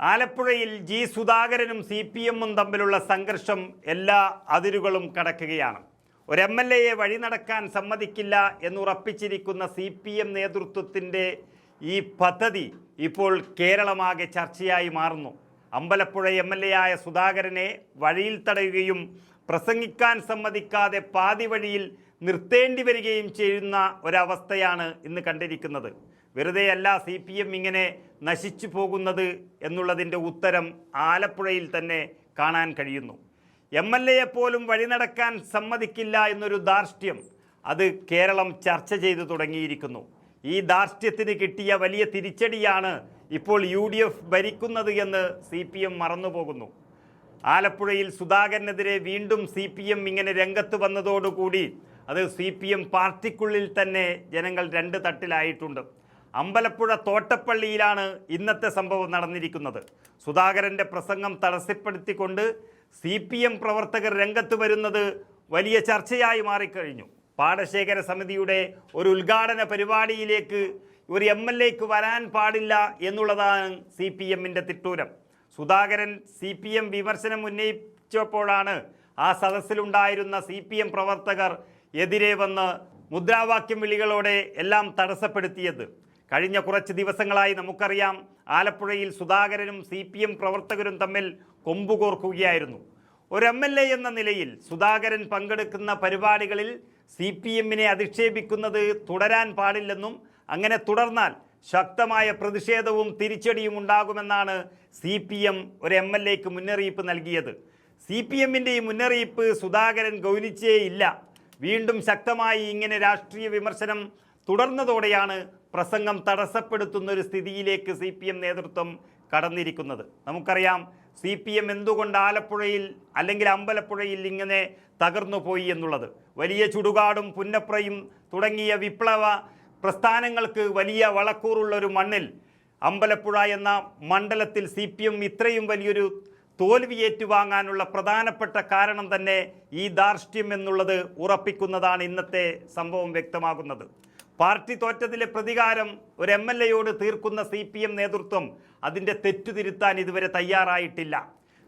ആലപ്പുഴയിൽ ജി സുധാകരനും CPM-ഉം തമ്മിലുള്ള സംഘർഷം എല്ലാ അതിരുകളും കടക്കുകയാണ്. ഒരു MLA-യെ വഴി നടക്കാൻ സമ്മതിക്കില്ല എന്നുറപ്പിച്ചിരിക്കുന്ന CPM നേതൃത്വത്തിൻ്റെ ഈ പദ്ധതി ഇപ്പോൾ കേരളമാകെ ചർച്ചയായി മാറുന്നു. അമ്പലപ്പുഴ MLA-ആയ സുധാകരനെ വഴിയിൽ തടയുകയും പ്രസംഗിക്കാൻ സമ്മതിക്കാതെ പാതി വഴിയിൽ നിർത്തേണ്ടി വരികയും ചെയ്യുന്ന ഒരവസ്ഥയാണ് ഇന്ന് കണ്ടിരിക്കുന്നത്. വെറുതെയല്ല CPM ഇങ്ങനെ നശിച്ചു പോകുന്നത് എന്നുള്ളതിൻ്റെ ഉത്തരം ആലപ്പുഴയിൽ തന്നെ കാണാൻ കഴിയുന്നു. MLA-യെ പോലും വഴി നടക്കാൻ സമ്മതിക്കില്ല എന്നൊരു ധാർഷ്ട്യം അത് കേരളം ചർച്ച ചെയ്തു തുടങ്ങിയിരിക്കുന്നു. ഈ ധാർഷ്ട്യത്തിന് കിട്ടിയ വലിയ തിരിച്ചടിയാണ് ഇപ്പോൾ UDF ഭരിക്കുന്നത് എന്ന് CPM മറന്നുപോകുന്നു. ആലപ്പുഴയിൽ സുധാകരനെതിരെ വീണ്ടും CPM ഇങ്ങനെ രംഗത്ത് വന്നതോടുകൂടി അത് CPM പാർട്ടിക്കുള്ളിൽ തന്നെ ജനങ്ങൾ രണ്ട് തട്ടിലായിട്ടുണ്ട്. അമ്പലപ്പുഴ തോട്ടപ്പള്ളിയിലാണ് ഇന്നത്തെ സംഭവം നടന്നിരിക്കുന്നത്. സുധാകരൻ്റെ പ്രസംഗം തടസ്സപ്പെടുത്തിക്കൊണ്ട് CPM പ്രവർത്തകർ രംഗത്ത് വരുന്നത് വലിയ ചർച്ചയായി മാറിക്കഴിഞ്ഞു. പാടശേഖര സമിതിയുടെ ഒരു ഉദ്ഘാടന പരിപാടിയിലേക്ക് ഒരു MLA-ക്ക് വരാൻ പാടില്ല എന്നുള്ളതാണ് CPM-ൻ്റെ തിട്ടൂരം. സുധാകരൻ CPM വിമർശനം ഉന്നയിച്ചപ്പോഴാണ് ആ സദസ്സിലുണ്ടായിരുന്ന CPM പ്രവർത്തകർ എതിരെ വന്ന് മുദ്രാവാക്യം വിളികളോടെ എല്ലാം തടസ്സപ്പെടുത്തിയത്. കഴിഞ്ഞ കുറച്ച് ദിവസങ്ങളായി നമുക്കറിയാം, ആലപ്പുഴയിൽ സുധാകരനും CPM പ്രവർത്തകരും തമ്മിൽ കൊമ്പുകോർക്കുകയായിരുന്നു. ഒരു MLA എന്ന നിലയിൽ സുധാകരൻ പങ്കെടുക്കുന്ന പരിപാടികളിൽ CPM-നെ അധിക്ഷേപിക്കുന്നത് തുടരാൻ പാടില്ലെന്നും അങ്ങനെ തുടർന്നാൽ ശക്തമായ പ്രതിഷേധവും തിരിച്ചടിയും ഉണ്ടാകുമെന്നാണ് CPM ഒരു MLA-ക്ക് മുന്നറിയിപ്പ് നൽകിയത്. CPM-ൻ്റെ ഈ മുന്നറിയിപ്പ് സുധാകരൻ ഗൗനിച്ചേയില്ല. വീണ്ടും ശക്തമായി ഇങ്ങനെ രാഷ്ട്രീയ വിമർശനം തുടർന്നതോടെയാണ് പ്രസംഗം തടസ്സപ്പെടുത്തുന്ന ഒരു സ്ഥിതിയിലേക്ക് CPM നേതൃത്വം കടന്നിരിക്കുന്നത്. നമുക്കറിയാം CPM എന്തുകൊണ്ട് ആലപ്പുഴയിൽ അല്ലെങ്കിൽ അമ്പലപ്പുഴയിൽ ഇങ്ങനെ തകർന്നു പോയി എന്നുള്ളത്. വലിയ ചുടുകാടും പുന്നപ്രയും തുടങ്ങിയ വിപ്ലവ പ്രസ്ഥാനങ്ങൾക്ക് വലിയ വളക്കൂറുള്ളൊരു മണ്ണിൽ അമ്പലപ്പുഴ എന്ന മണ്ഡലത്തിൽ CPM ഇത്രയും വലിയൊരു തോൽവി ഏറ്റുവാങ്ങാനുള്ള പ്രധാനപ്പെട്ട കാരണം തന്നെ ഈ ധാർഷ്ട്യം എന്നുള്ളത് ഉറപ്പിക്കുന്നതാണ് ഇന്നത്തെ സംഭവം വ്യക്തമാകുന്നത്. പാർട്ടി തോറ്റതിലെ പ്രതികാരം ഒരു MLA-യോട് തീർക്കുന്ന CPM നേതൃത്വം അതിൻ്റെ തെറ്റുതിരുത്താൻ ഇതുവരെ തയ്യാറായിട്ടില്ല.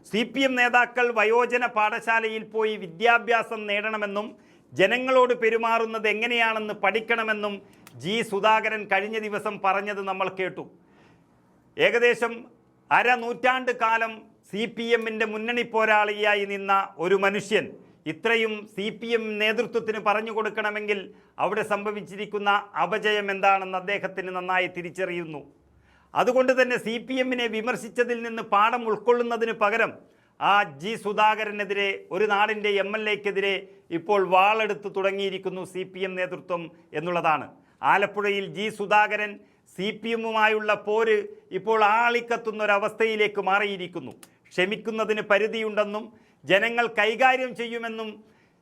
CPM നേതാക്കൾ വയോജന പാഠശാലയിൽ പോയി വിദ്യാഭ്യാസം നേടണമെന്നും ജനങ്ങളോട് പെരുമാറുന്നത് എങ്ങനെയാണെന്ന് പഠിക്കണമെന്നും ജി സുധാകരൻ കഴിഞ്ഞ ദിവസം പറഞ്ഞത് നമ്മൾ കേട്ടു. ഏകദേശം അരനൂറ്റാണ്ട് കാലം CPM-ൻ്റെ മുന്നണി പോരാളിയായി നിന്ന ഒരു മനുഷ്യൻ ഇത്രയും CPM നേതൃത്വത്തിന് പറഞ്ഞു കൊടുക്കണമെങ്കിൽ അവിടെ സംഭവിച്ചിരിക്കുന്ന അപജയം എന്താണെന്ന് അദ്ദേഹത്തിന് നന്നായി തിരിച്ചറിയുന്നു. അതുകൊണ്ട് തന്നെ CPM-നെ വിമർശിച്ചതിൽ നിന്ന് പാഠം ഉൾക്കൊള്ളുന്നതിന് പകരം ആ ജി സുധാകരനെതിരെ ഒരു നാടിൻ്റെ MLA-ക്കെതിരെ ഇപ്പോൾ വാളെടുത്ത് തുടങ്ങിയിരിക്കുന്നു CPM നേതൃത്വം എന്നുള്ളതാണ്. ആലപ്പുഴയിൽ ജി സുധാകരൻ CPM-ഉമായുള്ള പോര് ഇപ്പോൾ ആളിക്കത്തുന്നൊരവസ്ഥയിലേക്ക് മാറിയിരിക്കുന്നു. ക്ഷമിക്കുന്നതിന് പരിധിയുണ്ടെന്നും ജനങ്ങൾ കൈകാര്യം ചെയ്യുമെന്നും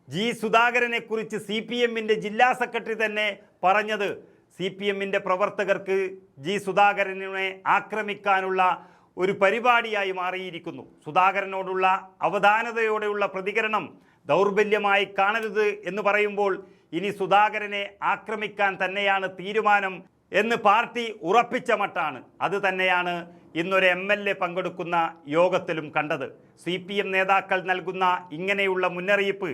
ജി സുധാകരനെക്കുറിച്ച് CPM-ൻ്റെ ജില്ലാ സെക്രട്ടറി തന്നെ പറഞ്ഞത് CPM-ൻ്റെ പ്രവർത്തകർക്ക് ജി സുധാകരനെ ആക്രമിക്കാനുള്ള ഒരു പരിപാടിയായി മാറിയിരിക്കുന്നു. സുധാകരനോടുള്ള അവധാനതയോടെയുള്ള പ്രതികരണം ദൗർബല്യമായി കാണരുത് എന്ന് പറയുമ്പോൾ ഇനി സുധാകരനെ ആക്രമിക്കാൻ തന്നെയാണ് തീരുമാനം എന്ന് പാർട്ടി ഉറപ്പിച്ച മട്ടാണ്. അത് തന്നെയാണ് ഇന്നൊരു MLA പങ്കെടുക്കുന്ന യോഗത്തിലും കണ്ടത്. CPM നേതാക്കൾ നൽകുന്ന ഇങ്ങനെയുള്ള മുന്നറിയിപ്പ്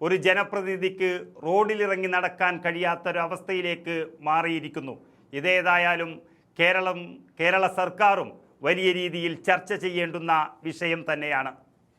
ഒരു ജനപ്രതിനിധിക്ക് റോഡിലിറങ്ങി നടക്കാൻ കഴിയാത്തൊരവസ്ഥയിലേക്ക് മാറിയിരിക്കുന്നു. ഇതേതായാലും കേരള സർക്കാരും വലിയ രീതിയിൽ ചർച്ച ചെയ്യേണ്ടുന്ന വിഷയം തന്നെയാണ്.